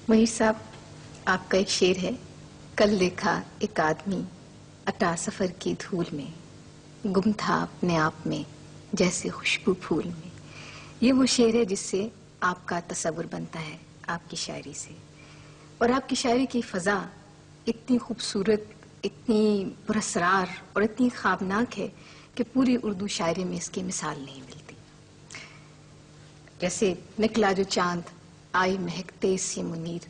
مہیر صاحب، آپ کا ایک شعر ہے، کل دیکھا ایک آدمی اٹا سفر کی دھول میں، گم تھا اپنے آپ میں جیسے خوشبو پھول میں. یہ وہ شعر ہے جس سے آپ کا تصور بنتا ہے آپ کی شاعری سے، اور آپ کی شاعری کی فضا اتنی خوبصورت، اتنی پراسرار اور اتنی خوابناک ہے کہ پوری اردو شاعری میں اس کی مثال نہیں ملتی. جیسے نکلا جو چاند آئی مہکتے سی منیر،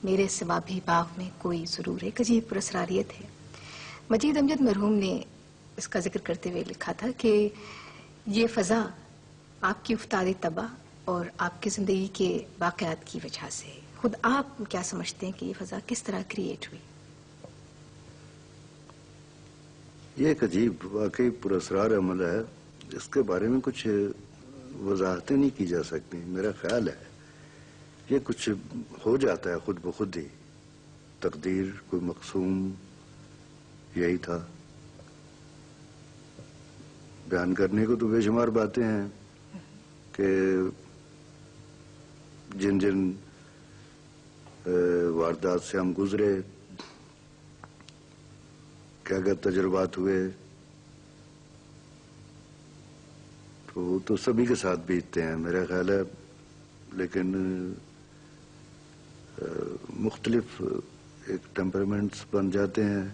میرے سوا بھی باغ میں کوئی ضرور. ایک عجیب پراسراریت ہے. مجید امجد مرحوم نے اس کا ذکر کرتے ہوئے لکھا تھا کہ یہ فضا آپ کی افتاد طبع اور آپ کی زندگی کے واقعات کی وجہ سے ہے. خود آپ کیا سمجھتے ہیں کہ یہ فضا کس طرح کریٹ ہوئی؟ یہ ایک عجیب واقعی پراسرار عمل ہے. اس کے بارے میں کچھ وضاحتیں نہیں کی جا سکتی. میرا خیال ہے یہ کچھ ہو جاتا ہے خود بخود ہی. تقدیر کوئی مقسوم یہی تھا. بیان کرنے کو تو بے شمار باتیں ہیں کہ جن جن واردات سے ہم گزرے، کیا کیا تجربات ہوئے، تو سبھی کے ساتھ بیتتے ہیں میرا خیال ہے. لیکن مختلف ایک ٹیمپرامنٹس بن جاتے ہیں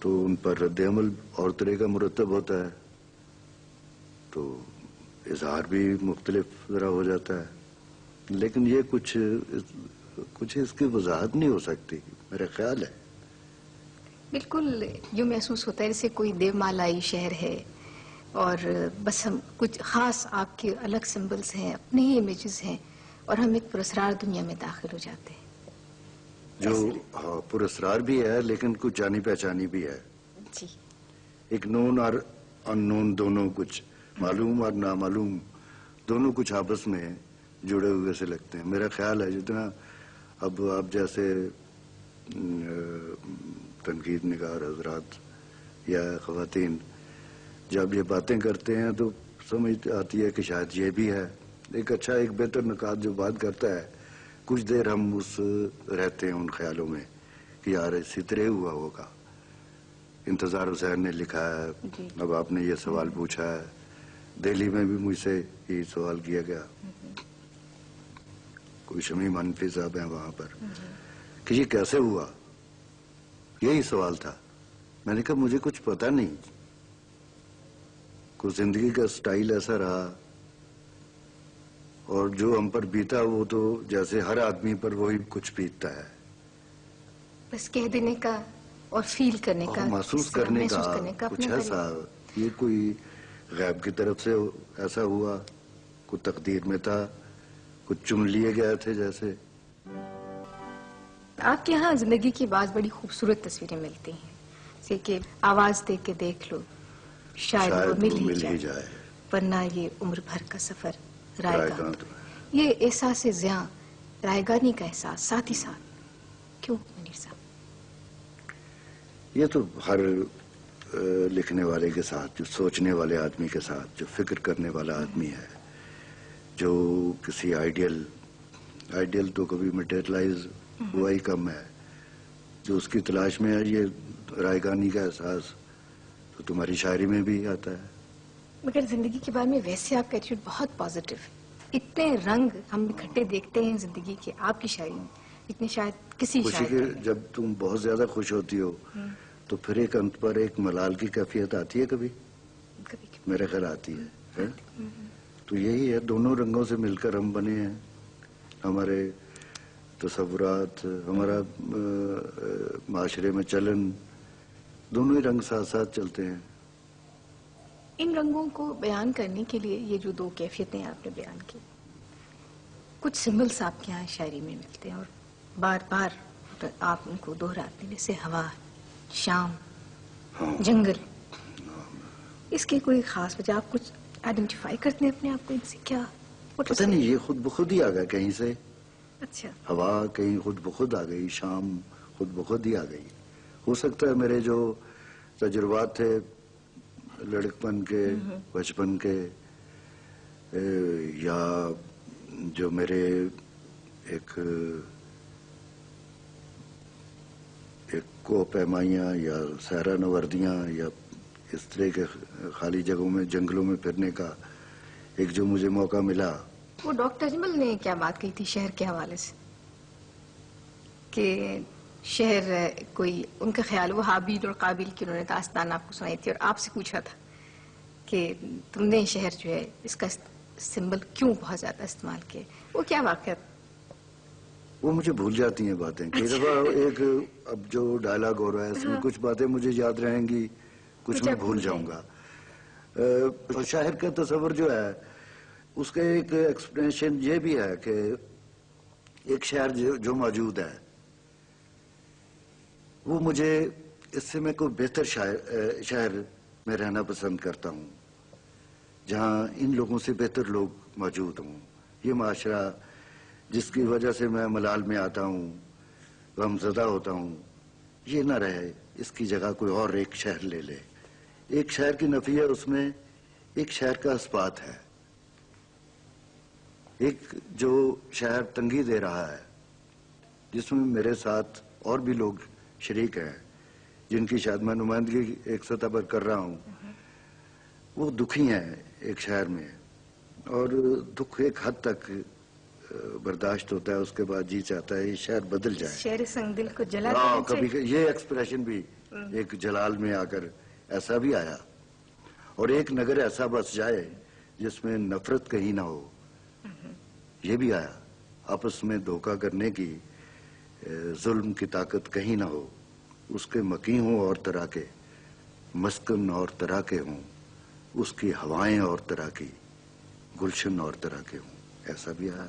تو ان پر رد عمل اور طرح کا مرتب ہوتا ہے، تو اظہار بھی مختلف ذرا ہو جاتا ہے. لیکن یہ کچھ اس کی وضاحت نہیں ہو سکتی میرا خیال ہے. بالکل یوں محسوس ہوتا ہے جیسے کوئی دیومالائی شہر ہے اور بس ہم کچھ خاص آپ کے الگ سمبلز ہیں، اپنے ہی امیجز ہیں، اور ہم ایک پراسرار دنیا میں داخل ہو جاتے ہیں. جو پراسرار بھی ہے لیکن کچھ جانی پہچانی بھی ہے. جی، ایک نون اور ان نون دونوں، کچھ معلوم اور نامعلوم دونوں کچھ آپس میں جڑے ہوئے سے لگتے ہیں. میرا خیال ہے جتنا اب آپ جیسے تنقید نگار حضرات یا خواتین جب یہ باتیں کرتے ہیں تو سمجھ آتی ہے کہ شاید یہ بھی ہے. ایک اچھا، ایک بہتر نکات جو بات کرتا ہے، کچھ دیر ہم رہتے ہیں ان خیالوں میں کہ یار اسی طرح ہوا ہوگا. انتظار حسین نے لکھا ہے. اب آپ نے یہ سوال پوچھا ہے، دہلی میں بھی مجھ سے یہ سوال کیا گیا. کوئی شمیم حنفی صاحب ہیں وہاں پر کہ یہ کیسے ہوا، یہی سوال تھا. میں نے کہا مجھے کچھ پتہ نہیں، کوئی زندگی کا سٹائل ایسا رہا اور جو ہم پر بیتا وہ تو جیسے ہر آدمی پر وہی کچھ بیتتا ہے. بس کہہ دینے کا اور فیل کرنے کا، محسوس کرنے کا کچھ اپنا ایسا. یہ کوئی غیب کی طرف سے ایسا ہوا، کوئی تقدیر میں تھا، کچھ چن لیے گئے تھے جیسے. آپ کے ہاں زندگی کی بعض بڑی خوبصورت تصویریں ملتی ہیں، جیسے کہ آواز دے کے دیکھ لو، شاید وہ مل ہی جائے، ورنہ یہ عمر بھر کا سفر رائے گاں. یہ احساس زیاں، رائے گانی کا احساس ساتھ ہی ساتھ کیوں منیر صاحب؟ یہ تو ہر لکھنے والے کے ساتھ، جو سوچنے والے آدمی کے ساتھ، جو فکر کرنے والا آدمی ہے، جو کسی آئیڈیل تو کبھی مٹیریلائز ہوا ہی کم ہے، جو اس کی تلاش میں ہے، یہ رائے گانی کا احساس تو تمہاری شاعری میں بھی آتا ہے. مگر زندگی کے بارے میں ویسے آپ کا ایٹیٹیوڈ بہت پازیٹیو ہے. اتنے رنگ ہم اکٹھے دیکھتے ہیں زندگی کے آپ کی شاعری میں، اتنے شاید کسی خوشی شاعر کے کے. جب تم بہت زیادہ خوش ہوتی ہو تو پھر ایک انت پر ایک ملال کی کیفیت آتی ہے کبھی میرے خیال آتی ہے. تو یہی ہے، دونوں رنگوں سے مل کر ہم بنے ہیں. ہمارے تصورات، ہمارا معاشرے میں چلن، دونوں ہی رنگ ساتھ ساتھ چلتے ہیں. ان رنگوں کو بیان کرنے کے لیے یہ جو دو کیفیتیں آپ نے بیان کی، کچھ سمبلس آپ کے یہاں شاعری میں ملتے ہیں اور بار بار آپ ان کو دہراتے ہیں، جیسے ہوا، شام، جنگل. اس کی کوئی خاص وجہ، آپ کچھ آئیڈینٹیفائی کرتے ہیں اپنے آپ کو ان سے؟ کیا پتہ نہیں، یہ خود بخود ہی آ گیا کہیں سے. اچھا، ہوا کہیں خود بخود آ گئی، شام خود بخود ہی آ گئی. ہو سکتا ہے میرے جو تجربات تھے لڑکپن کے، بچپن کے، یا جو میرے ایک کو پیمائیاں یا سہرا نوردیاں یا اس طرح کے خالی جگہوں میں جنگلوں میں پھرنے کا ایک جو مجھے موقع ملا. وہ ڈاکٹر اجمل نے کیا بات کہی تھی شہر کے حوالے سے کہ شہر کوئی ان کا خیال وہ حابیل اور قابیل کی انہوں نے داستان آپ کو سنائی تھی اور آپ سے پوچھا تھا کہ تم نے شہر جو ہے اس کا سمبل کیوں بہت زیادہ استعمال کیا؟ وہ کیا واقعہ؟ وہ مجھے بھول جاتی ہیں باتیں. کئی دفعہ ایک اب جو ڈائلاگ ہو رہا ہے اس میں کچھ باتیں مجھے یاد رہیں گی, کچھ میں بھول جاؤں گا. شاعر کا تصور جو ہے اس کا ایک ایکسپلینیشن یہ بھی ہے کہ ایک شہر جو موجود ہے وہ مجھے اس سے میں کوئی بہتر شہر میں رہنا پسند کرتا ہوں جہاں ان لوگوں سے بہتر لوگ موجود ہوں. یہ معاشرہ جس کی وجہ سے میں ملال میں آتا ہوں, غمزدہ ہوتا ہوں, یہ نہ رہے, اس کی جگہ کوئی اور ایک شہر لے لے. ایک شہر کی نفی ہے اس میں, ایک شہر کا اثبات ہے. ایک جو شہر تنگی دے رہا ہے جس میں میرے ساتھ اور بھی لوگ شریک ہیں جن کی شاید میں نمائندگی ایک سطح پر کر رہا ہوں, وہ دکھی ہیں ایک شہر میں, اور دکھ ایک حد تک برداشت ہوتا ہے, اس کے بعد جی چاہتا ہے یہ شہر بدل جائے. شہر سنگ دل کو جلا دینا کبھی یہ ایکسپریشن بھی ایک جلال میں آ کر ایسا بھی آیا, اور ایک نگر ایسا بس جائے جس میں نفرت کہیں نہ ہو, یہ بھی آیا. آپس میں دھوکہ کرنے کی, ظلم کی طاقت کہیں نہ ہو, اس کے مکی ہوں اور طرح کے, مسکن اور طرح کے ہوں, اس کی ہوائیں اور طرح کی, گلشن اور طرح کے ہوں, ایسا بھی آیا.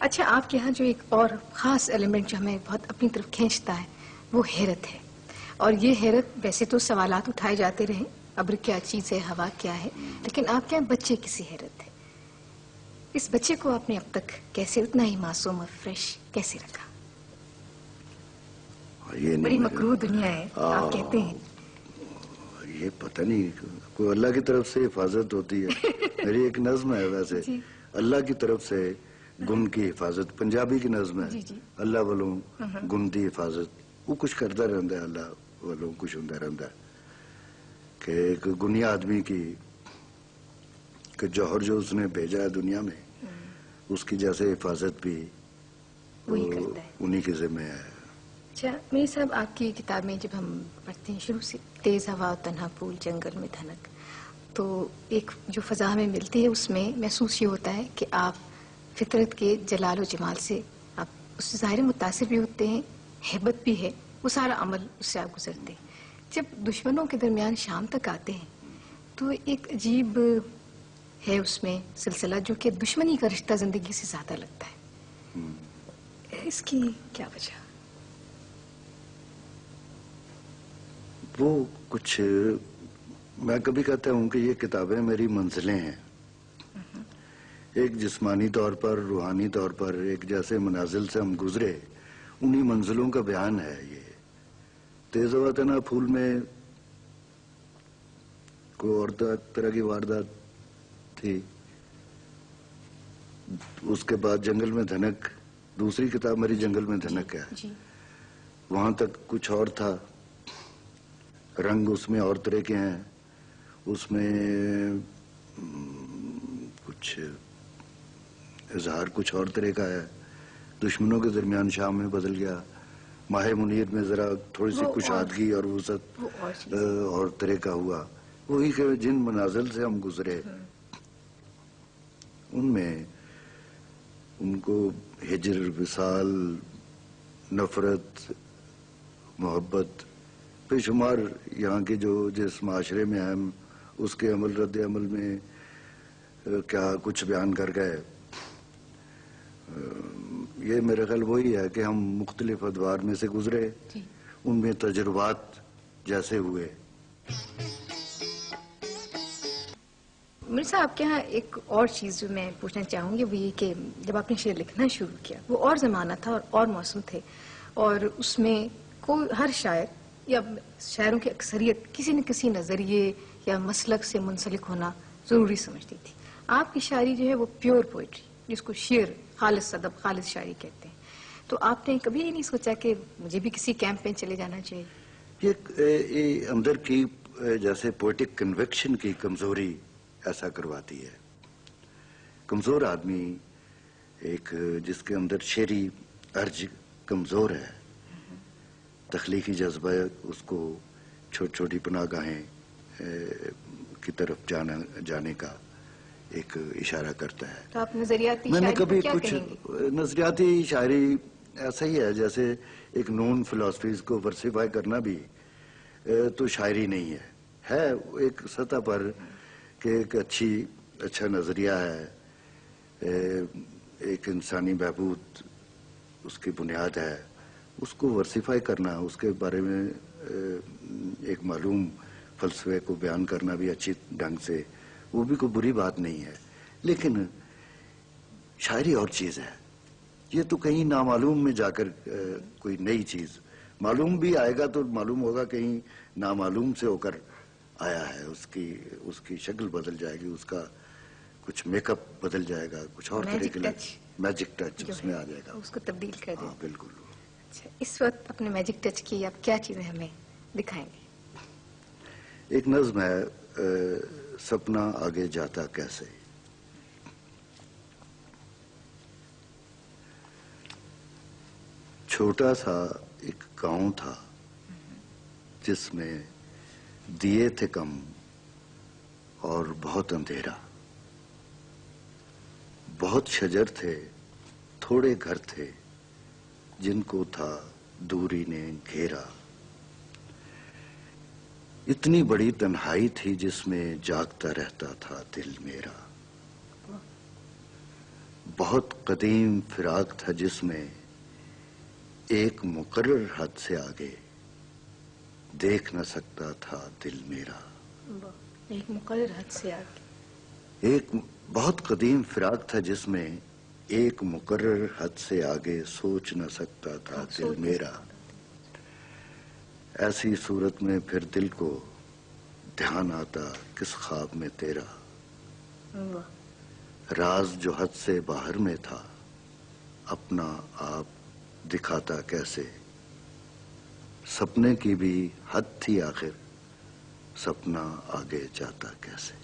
اچھا, آپ کے یہاں جو ایک اور خاص ایلیمنٹ جو ہمیں بہت اپنی طرف کھینچتا ہے وہ حیرت ہے, اور یہ حیرت ویسے تو سوالات اٹھائے جاتے رہے, ابر کیا چیز ہے, ہوا کیا ہے, لیکن آپ کے یہاں بچے کسی حیرت ہے. اس بچے کو آپ نے اب تک کیسے اتنا ہی معصوم اور فریش کیسے رکھا؟ بڑی مکروہ دنیا ہے آپ کہتے ہیں. یہ پتہ نہیں, کوئی اللہ کی طرف سے حفاظت ہوتی ہے. میری ایک نظم ہے ویسے, اللہ کی طرف سے گن کی حفاظت, پنجابی کی نظم ہے, اللہ والوں گن دی حفاظت. وہ کچھ کرتا رہتا ہے, اللہ والوں کچھ ہوتا رہتا ہے کہ ایک گنیا آدمی کی کہ جوہر جو اس نے بھیجا ہے دنیا میں, اس کی جیسے حفاظت بھی انہی کے ذمہ ہے. اچھا میری صاحب, آپ کی کتاب میں جب ہم پڑھتے ہیں شروع سے تیز ہوا تنہا پھول جنگل میں دھنک, تو ایک جو فضا ہمیں ملتی ہے اس میں محسوس یہ ہوتا ہے کہ آپ فطرت کے جلال و جمال سے آپ اس سے ظاہر متاثر بھی ہوتے ہیں, ہیبت بھی ہے, وہ سارا عمل اس سے آپ گزرتے ہیں. جب دشمنوں کے درمیان شام تک آتے ہیں تو ایک عجیب ہے اس میں سلسلہ جو کہ دشمنی کا رشتہ زندگی سے زیادہ لگتا ہے. اس کی کیا وجہ؟ وہ کچھ میں کبھی کہتا ہوں کہ یہ کتابیں میری منزلیں ہیں. ایک جسمانی طور پر, روحانی طور پر ایک جیسے منازل سے ہم گزرے, انہی منزلوں کا بیان ہے. یہ تیز ہوا تنہا پھول میں کوئی اور طرح کی واردات تھی, اس کے بعد جنگل میں دھنک, دوسری کتاب میری جنگل میں دھنک ہے, وہاں تک کچھ اور تھا, رنگ اس میں اور طرح کے ہیں, اس میں کچھ اظہار کچھ اور طرح کا ہے. دشمنوں کے درمیان شام میں بدل گیا, ماہ منیر میں ذرا تھوڑی سی کشادگی اور وسعت اور طرح کا ہوا. وہی کہ جن منازل سے ہم گزرے ان میں ان کو ہجر, وصال, نفرت, محبت, بے شمار یہاں کے جو جس معاشرے میں ہم اس کے عمل رد عمل میں کیا کچھ بیان کر گئے. یہ میرا خیال وہی ہے کہ ہم مختلف ادوار میں سے گزرے, ان میں تجربات جیسے ہوئے. مرزا, آپ کے یہاں ایک اور چیز جو میں پوچھنا چاہوں گی وہ یہ کہ جب آپ نے شعر لکھنا شروع کیا وہ اور زمانہ تھا اور موسم تھے, اور اس میں کوئی ہر شاعر یا شاعروں کی اکثریت کسی نہ کسی نظریے یا مسلک سے منسلک ہونا ضروری سمجھتی تھی. آپ کی شاعری جو ہے وہ پیور پوئٹری, جس کو شعر خالص ادب، خالص شاعری کہتے ہیں. تو آپ نے کبھی یہ نہیں سوچا کہ مجھے بھی کسی کیمپ میں چلے جانا چاہیے؟ یہ اندر کی جیسے پوئٹک کنوکشن کی کمزوری ایسا کرواتی ہے. کمزور آدمی ایک جس کے اندر شعری ارج کمزور ہے، تخلیقی جذبہ اس کو چھوٹی چھوٹی پناہ گاہیں کی طرف جانے کا ایک اشارہ کرتا ہے. تو آپ نظریاتی میں نے شاعری کبھی کو کیا کچھ کہیں گے؟ نظریاتی شاعری ایسا ہی ہے جیسے ایک نون فلاسفیز کو ورسیفائی کرنا بھی تو شاعری نہیں ہے ایک سطح پر کہ ایک اچھا نظریہ ہے، ایک انسانی بہبود اس کی بنیاد ہے، اس کو ورسیفائی کرنا، اس کے بارے میں ایک معلوم فلسفے کو بیان کرنا بھی اچھی ڈھنگ سے، وہ بھی کوئی بری بات نہیں ہے. لیکن شاعری اور چیز ہے، یہ تو کہیں نامعلوم میں جا کر کوئی نئی چیز معلوم بھی آئے گا تو معلوم ہوگا کہیں نامعلوم سے ہو کر آیا ہے، اس کی شکل بدل جائے گی، اس کا کچھ میک اپ بدل جائے گا، کچھ اور طرح کے میجک ٹچ اس میں آ جائے گا، اس کو تبدیل کر دیں. ہاں بالکل. اچھا، اس وقت اپنے میجک ٹچ کی آپ کیا چیزیں ہمیں دکھائیں گے؟ ایک نظم ہے سپنا آگے جاتا کیسے. چھوٹا سا ایک گاؤں تھا جس میں دیے تھے کم اور بہت اندھیرا، بہت شجر تھے، تھوڑے گھر تھے جن کو تھا دوری نے گھیرا. اتنی بڑی تنہائی تھی جس میں جاگتا رہتا تھا دل میرا. بہت قدیم فراق تھا جس میں ایک مقرر حد سے آگے دیکھ نہ سکتا تھا دل میرا. ایک مقرر حد سے آگے. ایک بہت قدیم فراق تھا جس میں ایک مقرر حد سے آگے سوچ نہ سکتا تھا دل میرا. ایسی صورت میں پھر دل کو دھیان آتا کس خواب میں تیرا. راز جو حد سے باہر میں تھا اپنا آپ دکھاتا کیسے. سپنے کی بھی حد تھی آخر، سپنا آگے جاتا کیسے.